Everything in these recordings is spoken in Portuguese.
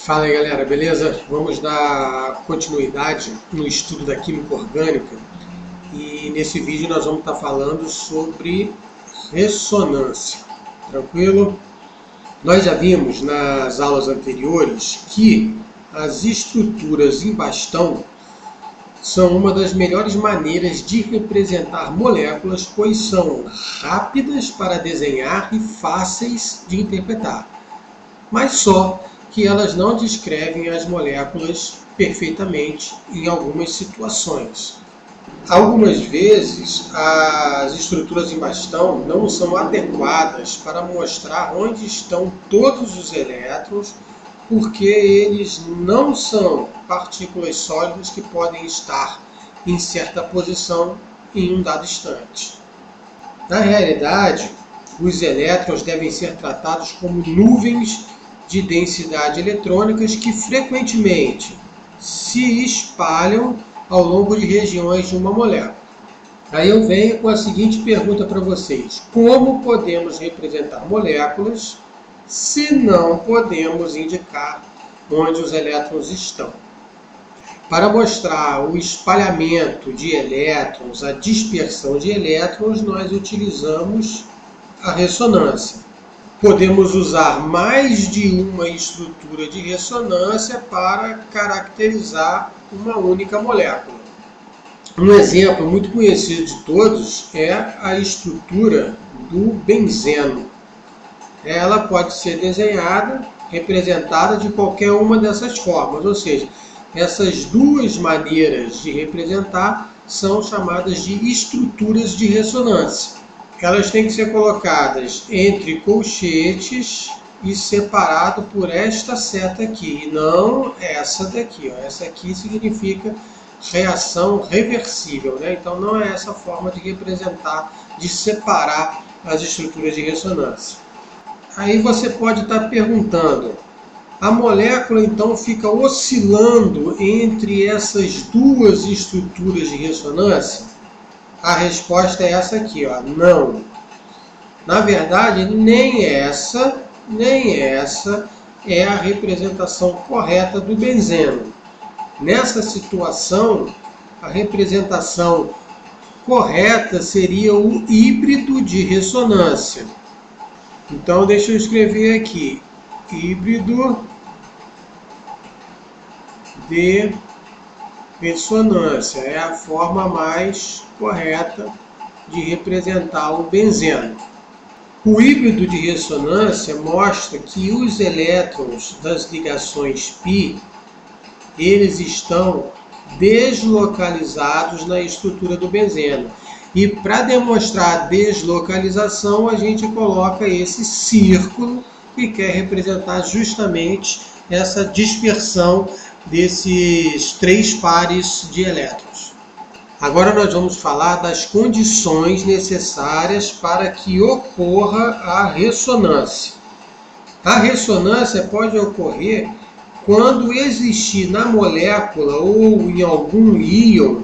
Fala aí galera, beleza? Vamos dar continuidade no estudo da química orgânica e nesse vídeo nós vamos estar falando sobre ressonância, tranquilo? Nós já vimos nas aulas anteriores que as estruturas em bastão são uma das melhores maneiras de representar moléculas, pois são rápidas para desenhar e fáceis de interpretar, mas só que elas não descrevem as moléculas perfeitamente em algumas situações. Algumas vezes, as estruturas em bastão não são adequadas para mostrar onde estão todos os elétrons, porque eles não são partículas sólidas que podem estar em certa posição em um dado instante. Na realidade, os elétrons devem ser tratados como nuvens de densidade eletrônicas que frequentemente se espalham ao longo de regiões de uma molécula. Aí eu venho com a seguinte pergunta para vocês: como podemos representar moléculas se não podemos indicar onde os elétrons estão? Para mostrar o espalhamento de elétrons, a dispersão de elétrons, nós utilizamos a ressonância. Podemos usar mais de uma estrutura de ressonância para caracterizar uma única molécula. Um exemplo muito conhecido de todos é a estrutura do benzeno. Ela pode ser desenhada, representada de qualquer uma dessas formas, ou seja, essas duas maneiras de representar são chamadas de estruturas de ressonância. Elas têm que ser colocadas entre colchetes e separado por esta seta aqui, e não essa daqui. Essa aqui significa reação reversível, né? Então não é essa forma de representar, de separar as estruturas de ressonância. Aí você pode estar perguntando, a molécula então fica oscilando entre essas duas estruturas de ressonância? A resposta é essa aqui, ó, não. Na verdade, nem essa é a representação correta do benzeno. Nessa situação, a representação correta seria o híbrido de ressonância. Então, deixa eu escrever aqui, híbrido de ressonância é a forma mais correta de representar o benzeno. O híbrido de ressonância mostra que os elétrons das ligações π, eles estão deslocalizados na estrutura do benzeno. E para demonstrar a deslocalização, a gente coloca esse círculo que quer representar justamente essa dispersão desses três pares de elétrons. Agora nós vamos falar das condições necessárias para que ocorra a ressonância. A ressonância pode ocorrer quando existir na molécula ou em algum íon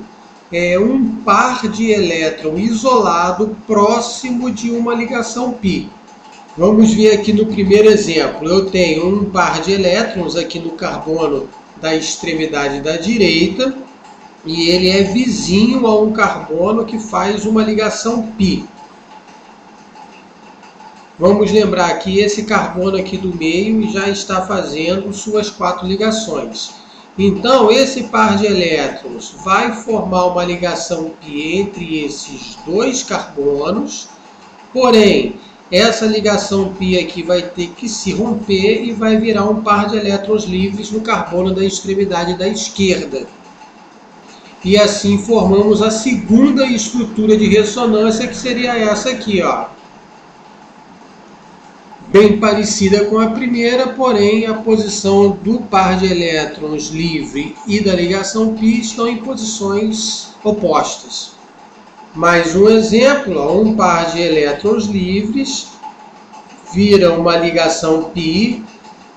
um par de elétron isolado próximo de uma ligação π. Vamos ver aqui no primeiro exemplo. Eu tenho um par de elétrons aqui no carbono da extremidade da direita e ele é vizinho a um carbono que faz uma ligação π. Vamos lembrar que esse carbono aqui do meio já está fazendo suas 4 ligações. Então, esse par de elétrons vai formar uma ligação π entre esses dois carbonos, porém, essa ligação π aqui vai ter que se romper e vai virar um par de elétrons livres no carbono da extremidade da esquerda. E assim formamos a segunda estrutura de ressonância, que seria essa aqui, ó. Bem parecida com a primeira, porém a posição do par de elétrons livre e da ligação π estão em posições opostas. Mais um exemplo, um par de elétrons livres vira uma ligação π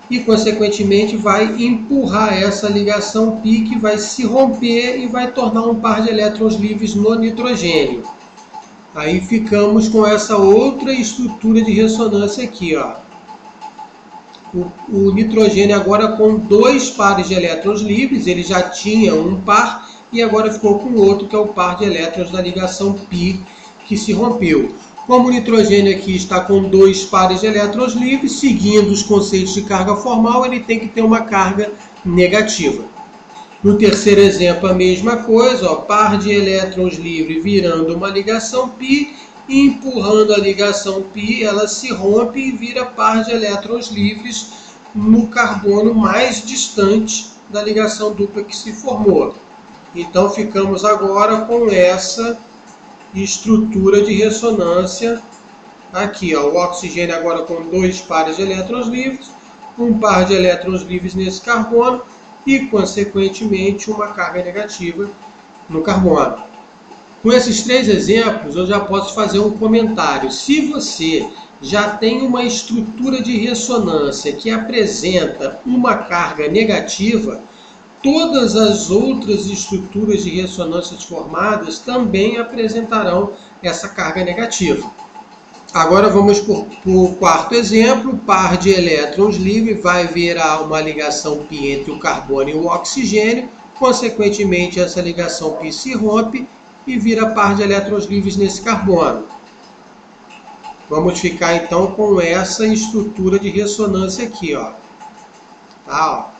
e, consequentemente, vai empurrar essa ligação π que vai se romper e vai tornar um par de elétrons livres no nitrogênio. Aí ficamos com essa outra estrutura de ressonância aqui, ó. O nitrogênio agora com 2 pares de elétrons livres, ele já tinha um par e agora ficou com outro, que é o par de elétrons da ligação π, que se rompeu. Como o nitrogênio aqui está com 2 pares de elétrons livres, seguindo os conceitos de carga formal, ele tem que ter uma carga negativa. No terceiro exemplo, a mesma coisa, par de elétrons livres virando uma ligação π, e empurrando a ligação π, ela se rompe e vira par de elétrons livres no carbono mais distante da ligação dupla que se formou. Então ficamos agora com essa estrutura de ressonância aqui, ó, o oxigênio agora com 2 pares de elétrons livres, um par de elétrons livres nesse carbono e, consequentemente, uma carga negativa no carbono. Com esses 3 exemplos, eu já posso fazer um comentário. Se você já tem uma estrutura de ressonância que apresenta uma carga negativa, todas as outras estruturas de ressonância formadas também apresentarão essa carga negativa. Agora vamos para o quarto exemplo. O par de elétrons livres vai virar uma ligação π entre o carbono e o oxigênio. Consequentemente, essa ligação π se rompe e vira par de elétrons livres nesse carbono. Vamos ficar então com essa estrutura de ressonância aqui, ó. Tá, ó.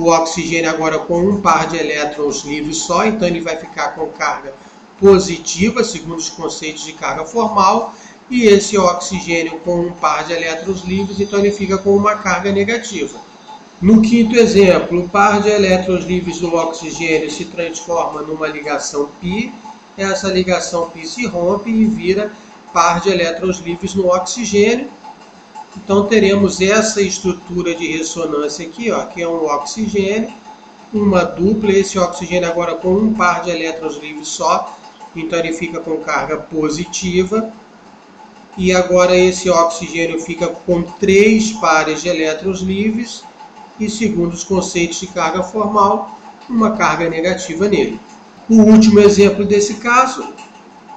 O oxigênio agora com um par de elétrons livres só, então ele vai ficar com carga positiva, segundo os conceitos de carga formal, e esse oxigênio com um par de elétrons livres, então ele fica com uma carga negativa. No quinto exemplo, o par de elétrons livres do oxigênio se transforma numa ligação π, essa ligação π se rompe e vira par de elétrons livres no oxigênio. Então teremos essa estrutura de ressonância aqui, ó, que é um oxigênio, uma dupla, esse oxigênio agora com um par de elétrons livres só, então ele fica com carga positiva. E agora esse oxigênio fica com 3 pares de elétrons livres e, segundo os conceitos de carga formal, uma carga negativa nele. O último exemplo desse caso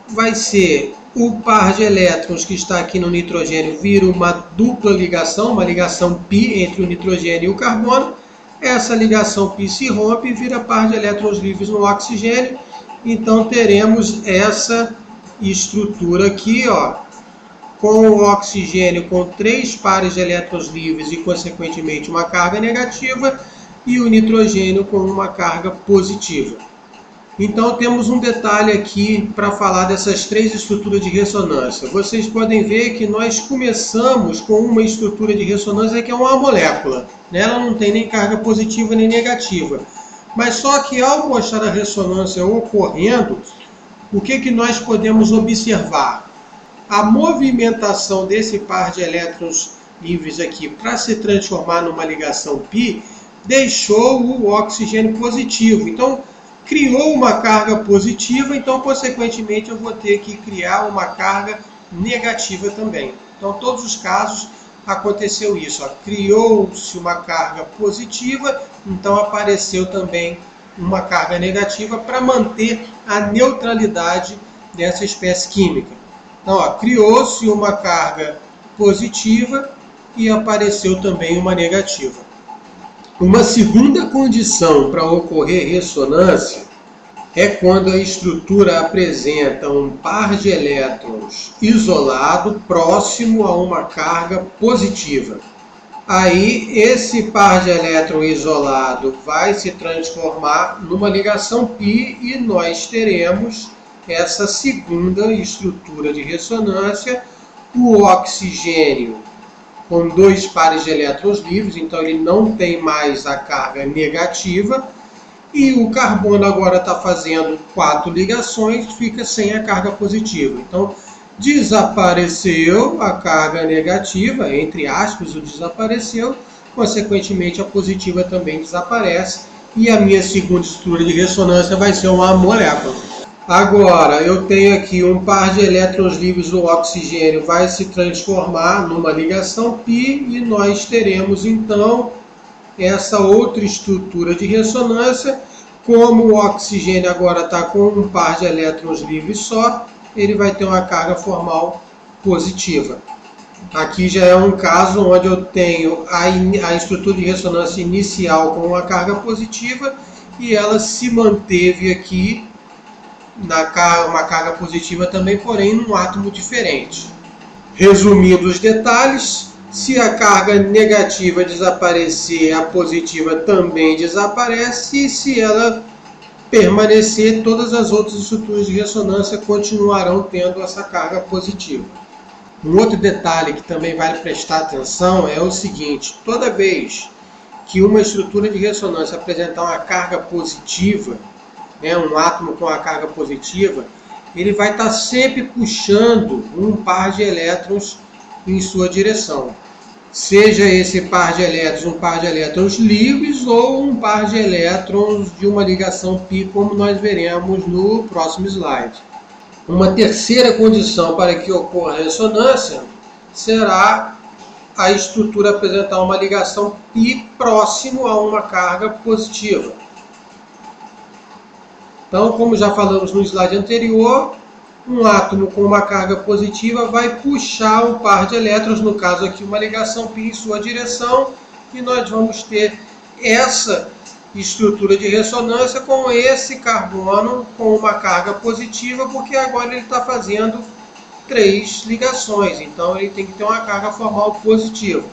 vai ser o par de elétrons que está aqui no nitrogênio vira uma dupla ligação, uma ligação π entre o nitrogênio e o carbono. Essa ligação π se rompe e vira par de elétrons livres no oxigênio. Então teremos essa estrutura aqui, ó, com o oxigênio com 3 pares de elétrons livres e, consequentemente, uma carga negativa, e o nitrogênio com uma carga positiva. Então temos um detalhe aqui para falar dessas 3 estruturas de ressonância. Vocês podem ver que nós começamos com uma estrutura de ressonância que é uma molécula, né? Ela não tem nem carga positiva nem negativa. Mas só que ao mostrar a ressonância ocorrendo, o que nós podemos observar? A movimentação desse par de elétrons livres aqui para se transformar numa ligação π deixou o oxigênio positivo. Então, criou uma carga positiva, então, consequentemente, eu vou ter que criar uma carga negativa também. Então, em todos os casos, aconteceu isso. Criou-se uma carga positiva, então apareceu também uma carga negativa para manter a neutralidade dessa espécie química. Então, criou-se uma carga positiva e apareceu também uma negativa. Uma segunda condição para ocorrer ressonância é quando a estrutura apresenta um par de elétrons isolado próximo a uma carga positiva. Aí esse par de elétron isolado vai se transformar numa ligação π e nós teremos essa segunda estrutura de ressonância, o oxigênio com 2 pares de elétrons livres, então ele não tem mais a carga negativa, e o carbono agora está fazendo 4 ligações, fica sem a carga positiva. Então, desapareceu a carga negativa, entre aspas, o desapareceu, consequentemente a positiva também desaparece, e a minha segunda estrutura de ressonância vai ser uma molécula. Agora, eu tenho aqui um par de elétrons livres do oxigênio, vai se transformar numa ligação π, e nós teremos então essa outra estrutura de ressonância. Como o oxigênio agora está com um par de elétrons livres só, ele vai ter uma carga formal positiva. Aqui já é um caso onde eu tenho a estrutura de ressonância inicial com uma carga positiva e ela se manteve aqui uma carga positiva também, porém num átomo diferente. Resumindo os detalhes, se a carga negativa desaparecer, a positiva também desaparece, e se ela permanecer, todas as outras estruturas de ressonância continuarão tendo essa carga positiva. Um outro detalhe que também vale prestar atenção é o seguinte: toda vez que uma estrutura de ressonância apresentar uma carga positiva, um átomo com a carga positiva, ele vai estar sempre puxando um par de elétrons em sua direção. Seja esse par de elétrons um par de elétrons livres ou um par de elétrons de uma ligação π, como nós veremos no próximo slide. Uma terceira condição para que ocorra a ressonância será a estrutura apresentar uma ligação π próximo a uma carga positiva. Então, como já falamos no slide anterior, um átomo com uma carga positiva vai puxar um par de elétrons, no caso aqui uma ligação π em sua direção, e nós vamos ter essa estrutura de ressonância com esse carbono com uma carga positiva, porque agora ele está fazendo 3 ligações, então ele tem que ter uma carga formal positiva.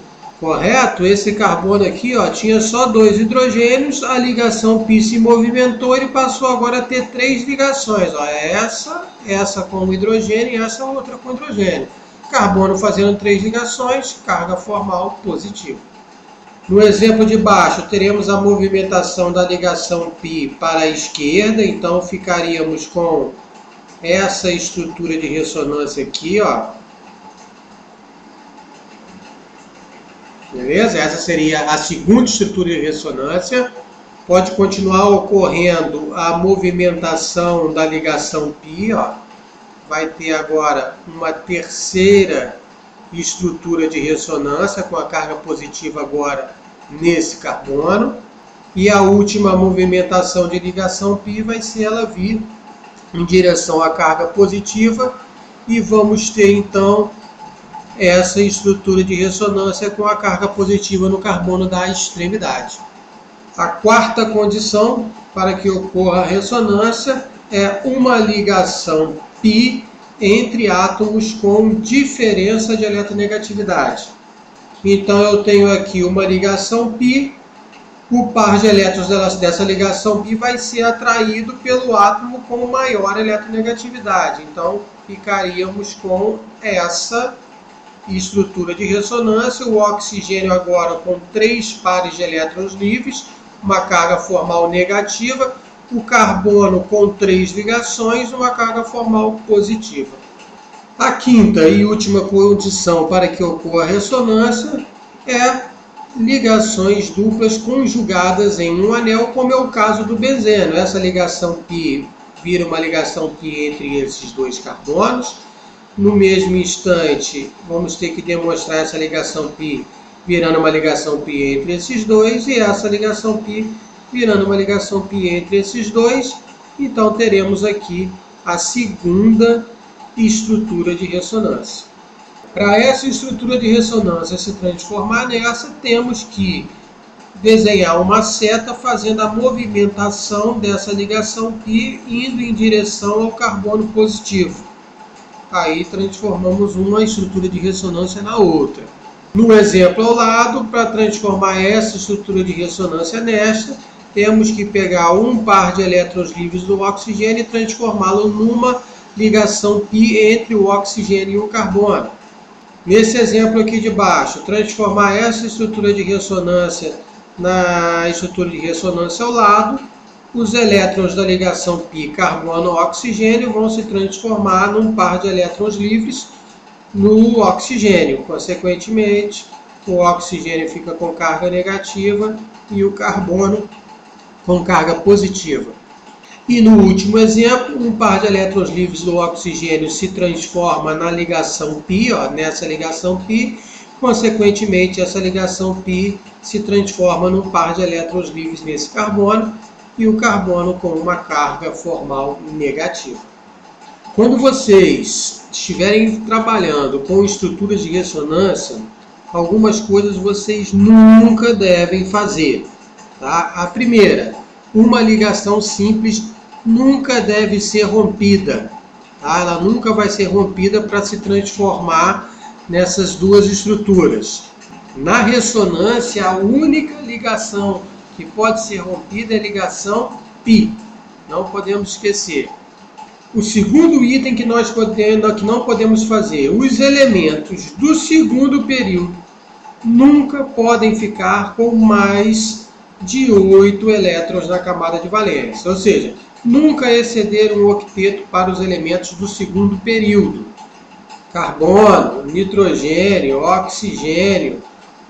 Correto? Esse carbono aqui tinha só 2 hidrogênios, a ligação π se movimentou, ele passou agora a ter 3 ligações. Essa com o hidrogênio e essa outra com o hidrogênio. Carbono fazendo 3 ligações, carga formal positiva. No exemplo de baixo, teremos a movimentação da ligação π para a esquerda, então ficaríamos com essa estrutura de ressonância aqui, Beleza? Essa seria a segunda estrutura de ressonância. Pode continuar ocorrendo a movimentação da ligação π, Vai ter agora uma terceira estrutura de ressonância com a carga positiva agora nesse carbono. E a última movimentação de ligação π vai ser ela vir em direção à carga positiva e vamos ter então essa estrutura de ressonância com a carga positiva no carbono da extremidade. A quarta condição para que ocorra a ressonância é uma ligação π entre átomos com diferença de eletronegatividade. Então eu tenho aqui uma ligação π, o par de elétrons dessa ligação π vai ser atraído pelo átomo com maior eletronegatividade. Então ficaríamos com essa estrutura de ressonância, o oxigênio agora com 3 pares de elétrons livres, uma carga formal negativa, o carbono com 3 ligações, uma carga formal positiva. A quinta e última condição para que ocorra a ressonância é ligações duplas conjugadas em um anel, como é o caso do benzeno. Essa ligação π vira uma ligação π entre esses 2 carbonos. No mesmo instante, vamos ter que demonstrar essa ligação π virando uma ligação π entre esses 2 e essa ligação π virando uma ligação π entre esses 2. Então teremos aqui a segunda estrutura de ressonância. Para essa estrutura de ressonância se transformar nessa, temos que desenhar uma seta fazendo a movimentação dessa ligação π indo em direção ao carbono positivo. Aí transformamos uma estrutura de ressonância na outra. No exemplo ao lado, para transformar essa estrutura de ressonância nesta, temos que pegar um par de elétrons livres do oxigênio e transformá-lo numa ligação π entre o oxigênio e o carbono. Nesse exemplo aqui de baixo, transformar essa estrutura de ressonância na estrutura de ressonância ao lado, os elétrons da ligação π carbono-oxigênio vão se transformar num par de elétrons livres no oxigênio. Consequentemente, o oxigênio fica com carga negativa e o carbono com carga positiva. E no último exemplo, um par de elétrons livres do oxigênio se transforma na ligação π, nessa ligação π. Consequentemente, essa ligação π se transforma num par de elétrons livres nesse carbono e o carbono com uma carga formal negativa. Quando vocês estiverem trabalhando com estruturas de ressonância, algumas coisas vocês nunca devem fazer. Tá? A primeira, uma ligação simples nunca deve ser rompida. Tá? Ela nunca vai ser rompida para se transformar nessas duas estruturas. Na ressonância, a única ligação que pode ser rompida é a ligação π. Não podemos esquecer. O segundo item que não podemos fazer, os elementos do segundo período nunca podem ficar com mais de 8 elétrons na camada de valência, ou seja, nunca exceder um octeto para os elementos do segundo período. Carbono, nitrogênio, oxigênio,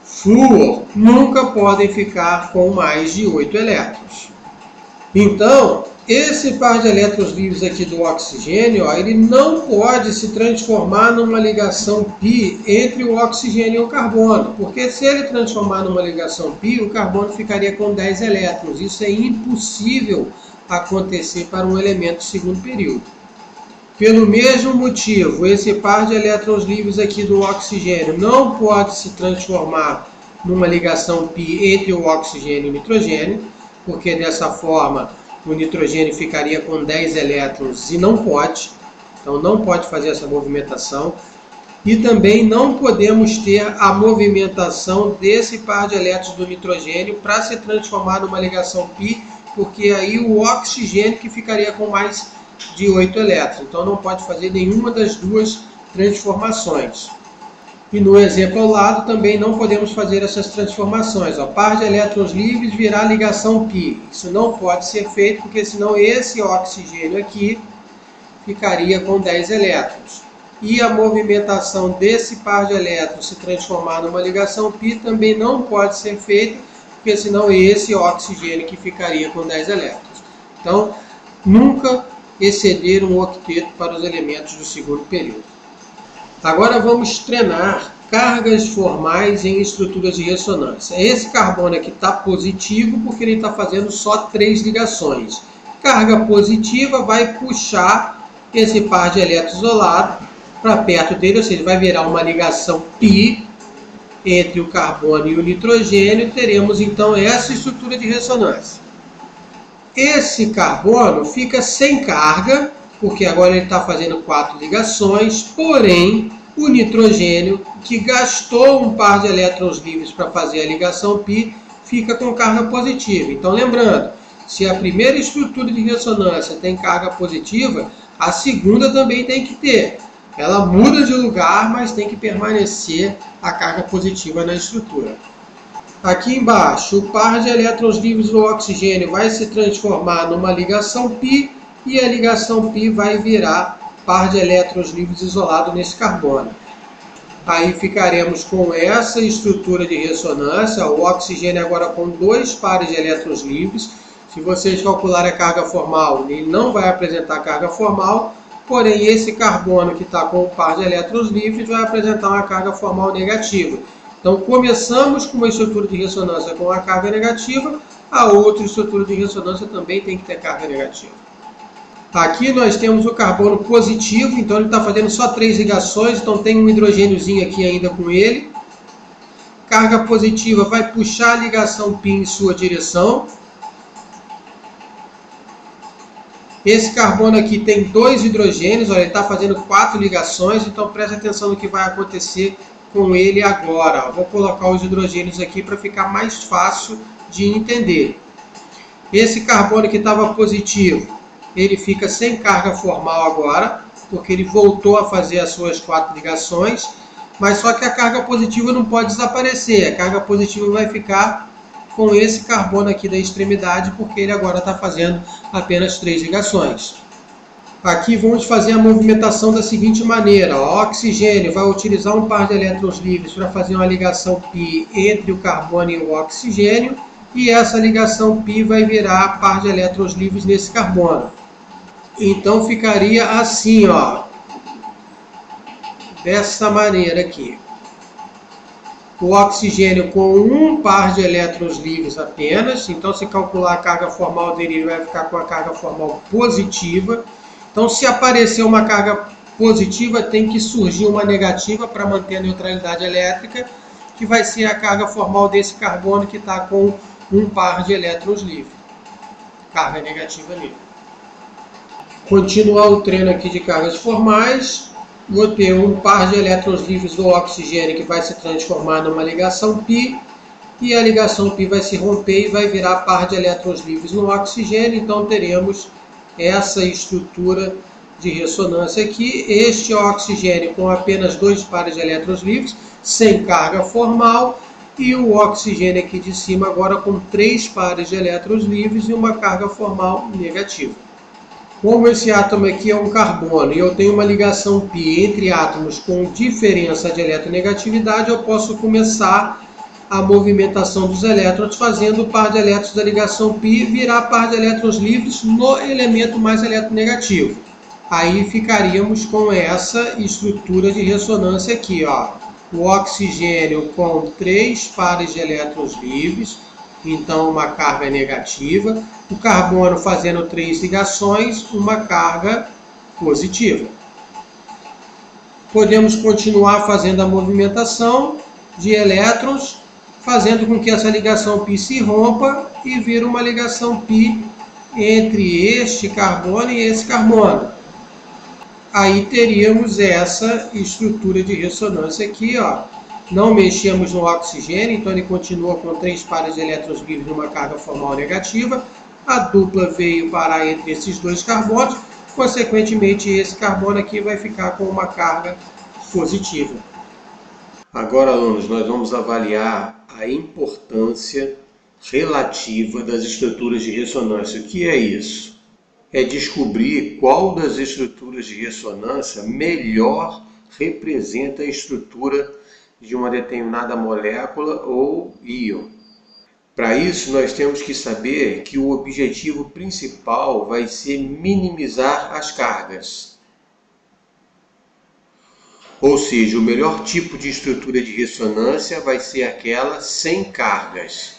flúor nunca podem ficar com mais de 8 elétrons. Então, esse par de elétrons livres aqui do oxigênio, ele não pode se transformar numa ligação π entre o oxigênio e o carbono, porque se ele transformar numa ligação π, o carbono ficaria com 10 elétrons. Isso é impossível acontecer para um elemento do segundo período. Pelo mesmo motivo, esse par de elétrons livres aqui do oxigênio não pode se transformar numa ligação π entre o oxigênio e o nitrogênio, porque dessa forma o nitrogênio ficaria com 10 elétrons e não pode. Então não pode fazer essa movimentação. E também não podemos ter a movimentação desse par de elétrons do nitrogênio para se transformar numa ligação π, porque aí o oxigênio que ficaria com mais de 8 elétrons. Então não pode fazer nenhuma das duas transformações. E no exemplo ao lado também não podemos fazer essas transformações. O par de elétrons livres virá ligação π. Isso não pode ser feito, porque senão esse oxigênio aqui ficaria com 10 elétrons. E a movimentação desse par de elétrons se transformar numa ligação π também não pode ser feita, porque senão esse oxigênio que ficaria com 10 elétrons. Então, nunca exceder um octeto para os elementos do segundo período. Agora vamos treinar cargas formais em estruturas de ressonância. Esse carbono aqui está positivo porque ele está fazendo só 3 ligações. Carga positiva vai puxar esse par de elétrons isolado para perto dele, ou seja, vai virar uma ligação π entre o carbono e o nitrogênio, e teremos então essa estrutura de ressonância. Esse carbono fica sem carga, porque agora ele está fazendo 4 ligações, porém o nitrogênio, que gastou um par de elétrons livres para fazer a ligação π, fica com carga positiva. Então lembrando, se a primeira estrutura de ressonância tem carga positiva, a segunda também tem que ter. Ela muda de lugar, mas tem que permanecer a carga positiva na estrutura. Aqui embaixo, o par de elétrons livres do oxigênio vai se transformar numa ligação π, e a ligação π vai virar par de elétrons livres isolado nesse carbono. Aí ficaremos com essa estrutura de ressonância, o oxigênio agora com 2 pares de elétrons livres. Se vocês calcularem a carga formal, ele não vai apresentar carga formal, porém esse carbono que está com um par de elétrons livres vai apresentar uma carga formal negativa. Então começamos com uma estrutura de ressonância com a carga negativa, a outra estrutura de ressonância também tem que ter carga negativa. Aqui nós temos o carbono positivo, então ele está fazendo só 3 ligações, então tem um hidrogêniozinho aqui ainda com ele. Carga positiva vai puxar a ligação π em sua direção. Esse carbono aqui tem 2 hidrogênios, olha, ele está fazendo 4 ligações, então preste atenção no que vai acontecer com ele agora. Vou colocar os hidrogênios aqui para ficar mais fácil de entender. Esse carbono que estava positivo, ele fica sem carga formal agora, porque ele voltou a fazer as suas 4 ligações, mas só que a carga positiva não pode desaparecer. A carga positiva vai ficar com esse carbono aqui da extremidade, porque ele agora está fazendo apenas 3 ligações. Aqui vamos fazer a movimentação da seguinte maneira. O oxigênio vai utilizar um par de elétrons livres para fazer uma ligação π entre o carbono e o oxigênio, e essa ligação π vai virar par de elétrons livres nesse carbono. Então ficaria assim, ó, dessa maneira aqui. O oxigênio com um par de elétrons livres apenas, então se calcular a carga formal dele, ele vai ficar com a carga formal positiva. Então se aparecer uma carga positiva, tem que surgir uma negativa para manter a neutralidade elétrica, que vai ser a carga formal desse carbono que está com um par de elétrons livres. Carga negativa nele. Continuar o treino aqui de cargas formais. Vou ter um par de elétrons livres do oxigênio que vai se transformar numa ligação π, e a ligação π vai se romper e vai virar par de elétrons livres no oxigênio. Então teremos essa estrutura de ressonância aqui, este oxigênio com apenas 2 pares de elétrons livres, sem carga formal, e o oxigênio aqui de cima agora com 3 pares de elétrons livres e uma carga formal negativa. Como esse átomo aqui é um carbono e eu tenho uma ligação π entre átomos com diferença de eletronegatividade, eu posso começar a movimentação dos elétrons fazendo o par de elétrons da ligação π virar par de elétrons livres no elemento mais eletronegativo. Aí ficaríamos com essa estrutura de ressonância aqui, ó. O oxigênio com 3 pares de elétrons livres, então uma carga negativa. O carbono fazendo 3 ligações, uma carga positiva. Podemos continuar fazendo a movimentação de elétrons, fazendo com que essa ligação π se rompa e vira uma ligação π entre este carbono e esse carbono. Aí teríamos essa estrutura de ressonância aqui, ó. Não mexemos no oxigênio, então ele continua com 3 pares de elétrons livres numa carga formal negativa. A dupla veio parar entre esses 2 carbonos, consequentemente esse carbono aqui vai ficar com uma carga positiva. Agora, alunos, nós vamos avaliar a importância relativa das estruturas de ressonância. O que é isso? É descobrir qual das estruturas de ressonância melhor representa a estrutura de uma determinada molécula ou íon. Para isso, nós temos que saber que o objetivo principal vai ser minimizar as cargas. Ou seja, o melhor tipo de estrutura de ressonância vai ser aquela sem cargas.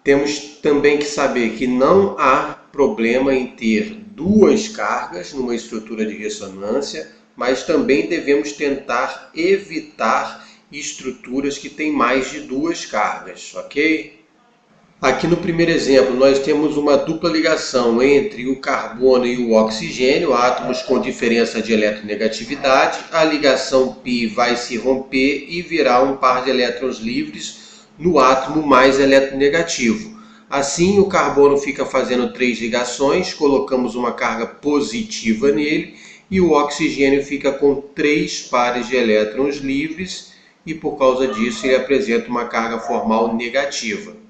Temos também que saber que não há problema em ter 2 cargas numa estrutura de ressonância, mas também devemos tentar evitar estruturas que têm mais de 2 cargas, ok? Aqui no primeiro exemplo, nós temos uma dupla ligação entre o carbono e o oxigênio, átomos com diferença de eletronegatividade. A ligação π vai se romper e virar um par de elétrons livres no átomo mais eletronegativo. Assim, o carbono fica fazendo 3 ligações, colocamos uma carga positiva nele, e o oxigênio fica com 3 pares de elétrons livres, e por causa disso ele apresenta uma carga formal negativa.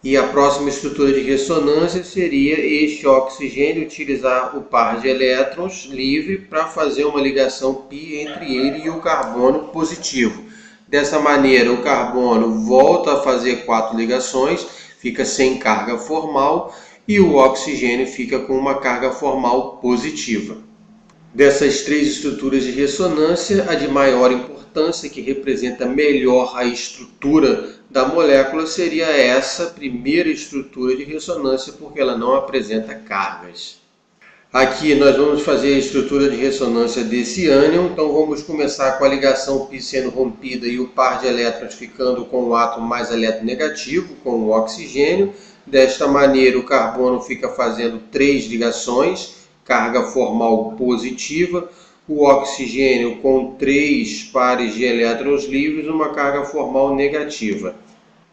E a próxima estrutura de ressonância seria este oxigênio utilizar o par de elétrons livre para fazer uma ligação π entre ele e o carbono positivo. Dessa maneira, o carbono volta a fazer 4 ligações, fica sem carga formal, e o oxigênio fica com uma carga formal positiva. Dessas 3 estruturas de ressonância, a de maior importância, que representa melhor a estrutura da molécula, seria essa primeira estrutura de ressonância, porque ela não apresenta cargas. Aqui nós vamos fazer a estrutura de ressonância desse ânion, então vamos começar com a ligação π sendo rompida e o par de elétrons ficando com o átomo mais eletronegativo, com o oxigênio. Desta maneira o carbono fica fazendo 3 ligações, carga formal positiva, o oxigênio com 3 pares de elétrons livres, uma carga formal negativa.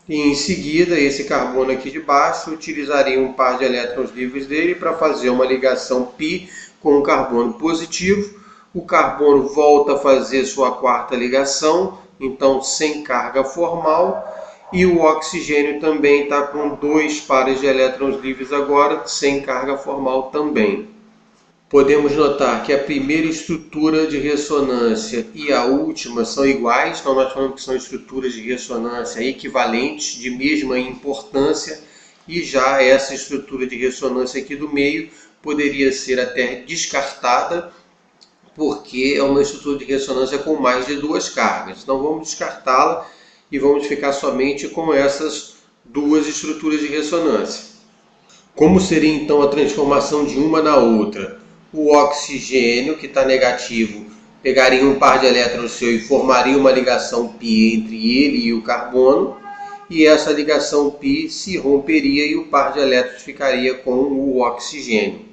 E em seguida, esse carbono aqui de baixo utilizaria um par de elétrons livres dele para fazer uma ligação π com um carbono positivo. O carbono volta a fazer sua 4ª ligação, então sem carga formal. E o oxigênio também está com 2 pares de elétrons livres agora, sem carga formal também. Podemos notar que a primeira estrutura de ressonância e a última são iguais, então nós falamos que são estruturas de ressonância equivalentes, de mesma importância, e já essa estrutura de ressonância aqui do meio poderia ser até descartada, porque é uma estrutura de ressonância com mais de 2 cargas. Então vamos descartá-la e vamos ficar somente com essas 2 estruturas de ressonância. Como seria então a transformação de uma na outra? o oxigênio, que está negativo, pegaria um par de elétrons seu e formaria uma ligação π entre ele e o carbono, e essa ligação π se romperia e o par de elétrons ficaria com o oxigênio.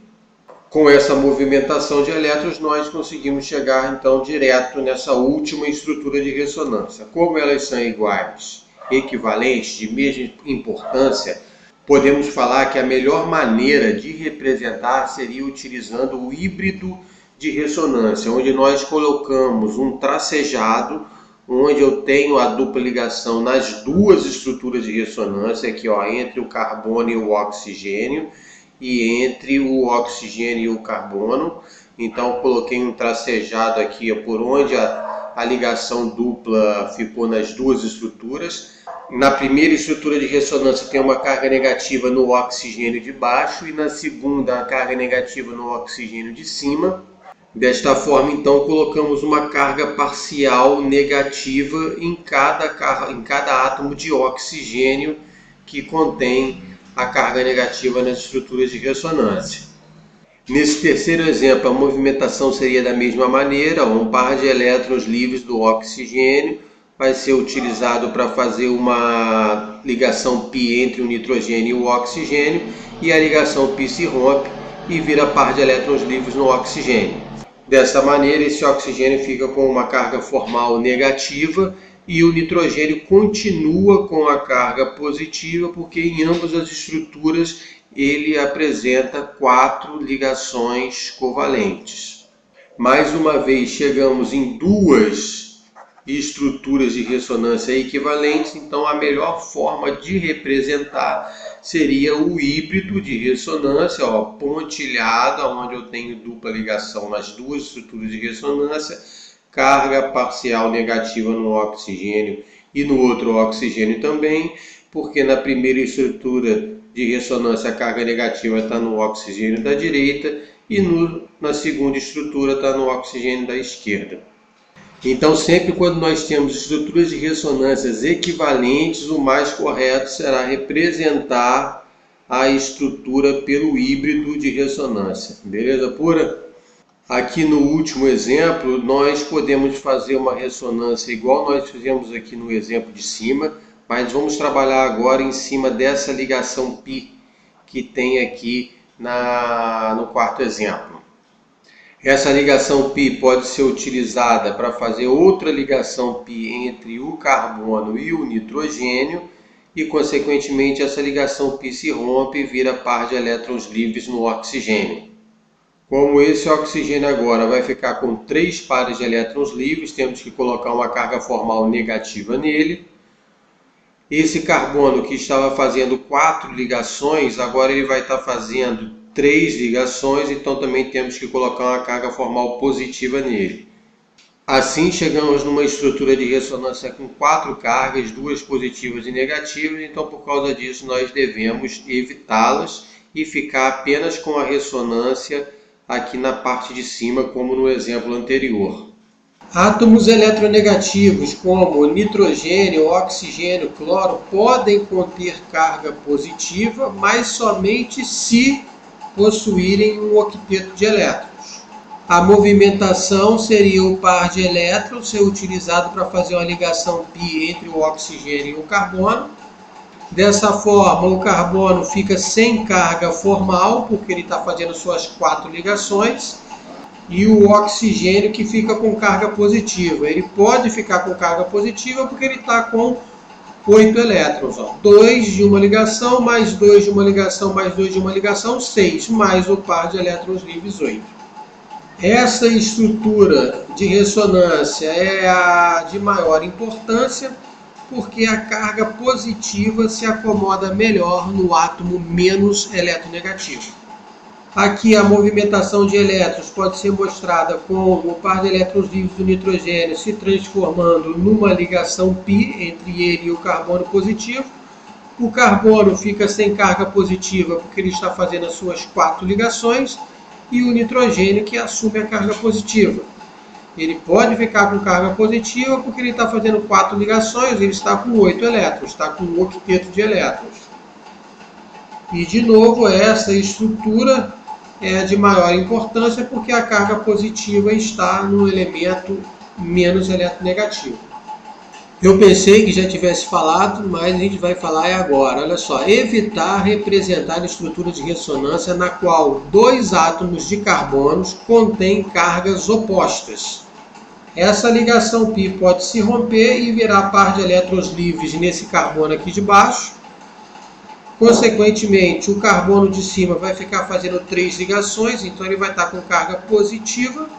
Com essa movimentação de elétrons, nós conseguimos chegar então direto nessa última estrutura de ressonância. Como elas são iguais, equivalentes, de mesma importância, podemos falar que a melhor maneira de representar seria utilizando o híbrido de ressonância, onde nós colocamos um tracejado, onde eu tenho a dupla ligação nas duas estruturas de ressonância, aqui, ó, entre o carbono e o oxigênio, e entre o oxigênio e o carbono. Então coloquei um tracejado aqui por onde a ligação dupla ficou nas duas estruturas. Na primeira estrutura de ressonância tem uma carga negativa no oxigênio de baixo e na segunda a carga negativa no oxigênio de cima. Desta forma, então, colocamos uma carga parcial negativa em cada átomo de oxigênio que contém a carga negativa nas estruturas de ressonância. Nesse terceiro exemplo, a movimentação seria da mesma maneira. Um par de elétrons livres do oxigênio vai ser utilizado para fazer uma ligação π entre o nitrogênio e o oxigênio, e a ligação π se rompe e vira par de elétrons livres no oxigênio. Dessa maneira, esse oxigênio fica com uma carga formal negativa e o nitrogênio continua com a carga positiva, porque em ambas as estruturas ele apresenta 4 ligações covalentes. Mais uma vez, chegamos em duas estruturas de ressonância equivalentes, então a melhor forma de representar seria o híbrido de ressonância, ó, pontilhado, onde eu tenho dupla ligação nas duas estruturas de ressonância, carga parcial negativa no oxigênio e no outro oxigênio também, porque na primeira estrutura de ressonância a carga negativa está no oxigênio da direita e na segunda estrutura está no oxigênio da esquerda. Então, sempre quando nós temos estruturas de ressonâncias equivalentes, o mais correto será representar a estrutura pelo híbrido de ressonância. Beleza pura? Aqui no último exemplo, nós podemos fazer uma ressonância igual nós fizemos aqui no exemplo de cima, mas vamos trabalhar agora em cima dessa ligação π que tem aqui no quarto exemplo. Essa ligação π pode ser utilizada para fazer outra ligação π entre o carbono e o nitrogênio e, consequentemente, essa ligação π se rompe e vira par de elétrons livres no oxigênio. Como esse oxigênio agora vai ficar com 3 pares de elétrons livres, temos que colocar uma carga formal negativa nele. Esse carbono que estava fazendo 4 ligações, agora ele vai estar fazendo 3 ligações, então também temos que colocar uma carga formal positiva nele. Assim chegamos numa estrutura de ressonância com 4 cargas, 2 positivas e negativas, então por causa disso nós devemos evitá-las e ficar apenas com a ressonância aqui na parte de cima, como no exemplo anterior. Átomos eletronegativos como nitrogênio, oxigênio, cloro podem conter carga positiva, mas somente se possuírem um octeto de elétrons. A movimentação seria o par de elétrons ser utilizado para fazer uma ligação π entre o oxigênio e o carbono. Dessa forma, o carbono fica sem carga formal, porque ele está fazendo suas 4 ligações, e o oxigênio que fica com carga positiva. Ele pode ficar com carga positiva porque ele está com 8 elétrons. 2 de uma ligação, mais 2 de uma ligação, mais 2 de uma ligação, 6, mais o par de elétrons livres, 8. Essa estrutura de ressonância é a de maior importância, porque a carga positiva se acomoda melhor no átomo menos eletronegativo. Aqui a movimentação de elétrons pode ser mostrada como o par de elétrons livres do nitrogênio se transformando numa ligação π entre ele e o carbono positivo. O carbono fica sem carga positiva porque ele está fazendo as suas 4 ligações, e o nitrogênio que assume a carga positiva. Ele pode ficar com carga positiva porque ele está fazendo 4 ligações, ele está com 8 elétrons, está com um octeto de elétrons. E de novo, essa estrutura é de maior importância porque a carga positiva está no elemento menos eletronegativo. Eu pensei que já tivesse falado, mas a gente vai falar agora. Olha só, evitar representar estrutura de ressonância na qual dois átomos de carbonos contêm cargas opostas. Essa ligação π pode se romper e virar par de elétrons livres nesse carbono aqui de baixo. Consequentemente, o carbono de cima vai ficar fazendo 3 ligações, então ele vai estar com carga positiva,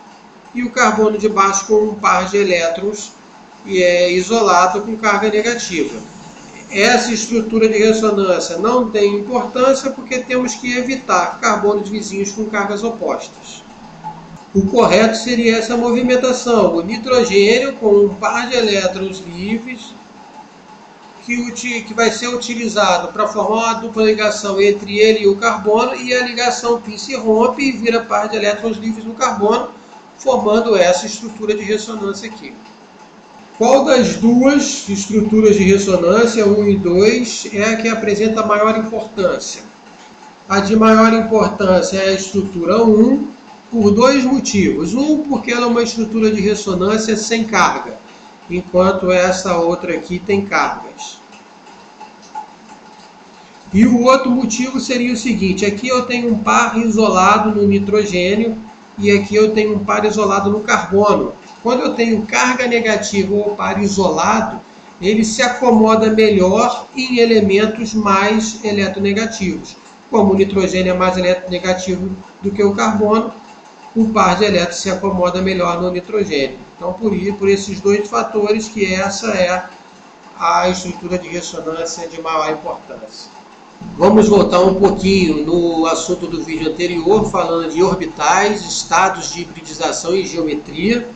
e o carbono de baixo com um par de elétrons isolado com carga negativa. Essa estrutura de ressonância não tem importância porque temos que evitar carbonos vizinhos com cargas opostas. O correto seria essa movimentação, o nitrogênio com um par de elétrons livres, que vai ser utilizado para formar uma dupla ligação entre ele e o carbono, e a ligação π se rompe e vira par de elétrons livres no carbono, formando essa estrutura de ressonância aqui. Qual das duas estruturas de ressonância, 1 e 2, é a que apresenta maior importância? A de maior importância é a estrutura 1, por 2 motivos. Um, porque ela é uma estrutura de ressonância sem carga, enquanto essa outra aqui tem cargas. E o outro motivo seria o seguinte: aqui eu tenho um par isolado no nitrogênio e aqui eu tenho um par isolado no carbono. Quando eu tenho carga negativa ou par isolado, ele se acomoda melhor em elementos mais eletronegativos. Como o nitrogênio é mais eletronegativo do que o carbono, o par de elétrons se acomoda melhor no nitrogênio. Então, por esses 2 fatores, que essa é a estrutura de ressonância de maior importância. Vamos voltar um pouquinho no assunto do vídeo anterior, falando de orbitais, estados de hibridização e geometria.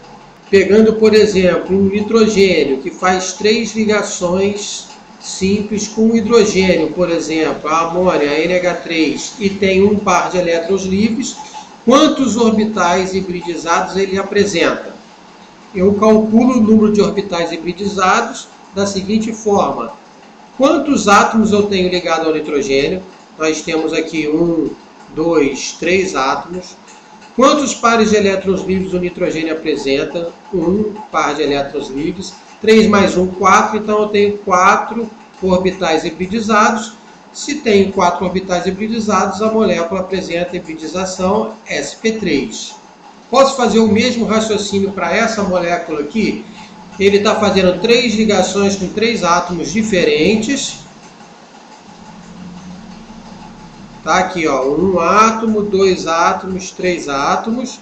Pegando, por exemplo, um nitrogênio que faz 3 ligações simples com o hidrogênio, por exemplo, a amônia, a NH3, e tem um par de elétrons livres, quantos orbitais hibridizados ele apresenta? Eu calculo o número de orbitais hibridizados da seguinte forma: quantos átomos eu tenho ligado ao nitrogênio? Nós temos aqui 1, 2, 3 átomos. Quantos pares de elétrons livres o nitrogênio apresenta? 1 par de elétrons livres. 3 mais 1, 4. Então eu tenho 4 orbitais hibridizados. Se tem 4 orbitais hibridizados, a molécula apresenta hibridização sp3. Posso fazer o mesmo raciocínio para essa molécula aqui? Ele está fazendo 3 ligações com 3 átomos diferentes. Tá aqui, ó, 1 átomo, 2 átomos, 3 átomos.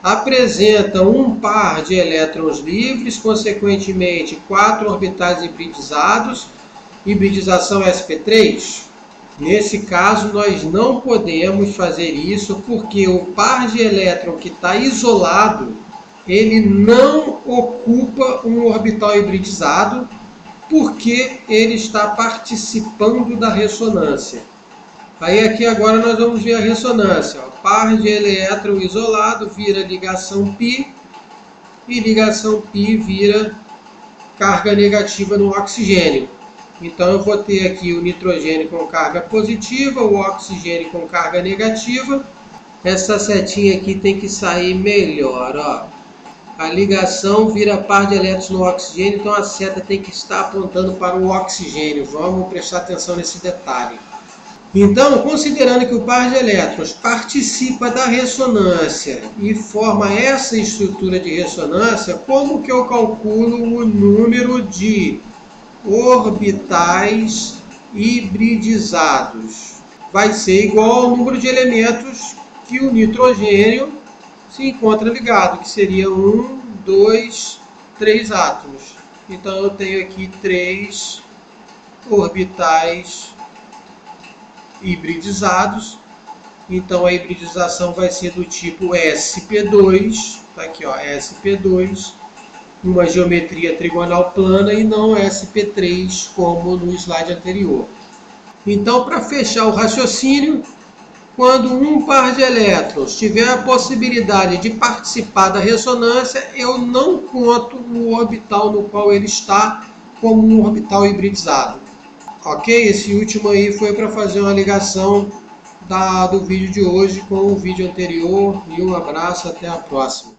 Apresenta um par de elétrons livres, consequentemente 4 orbitais hibridizados. Hibridização sp3. Nesse caso, nós não podemos fazer isso porque o par de elétron que está isolado, ele não ocupa um orbital hibridizado porque ele está participando da ressonância. Aí aqui agora nós vamos ver a ressonância. O par de elétron isolado vira ligação π e ligação π vira carga negativa no oxigênio. Então eu vou ter aqui o nitrogênio com carga positiva, o oxigênio com carga negativa. Essa setinha aqui tem que sair melhor, ó. A ligação vira par de elétrons no oxigênio, então a seta tem que estar apontando para o oxigênio. Vamos prestar atenção nesse detalhe. Então, considerando que o par de elétrons participa da ressonância e forma essa estrutura de ressonância, como que eu calculo o número de orbitais hibridizados? Vai ser igual ao número de elementos que o nitrogênio se encontra ligado, que seria 1, 2, 3 átomos. Então eu tenho aqui 3 orbitais hibridizados. Então a hibridização vai ser do tipo sp2, tá aqui, ó, sp2, uma geometria trigonal plana e não sp3 como no slide anterior. Então, para fechar o raciocínio, quando um par de elétrons tiver a possibilidade de participar da ressonância, eu não conto o orbital no qual ele está como um orbital hibridizado. Ok? Esse último aí foi para fazer uma ligação do vídeo de hoje com o vídeo anterior e um abraço, até a próxima.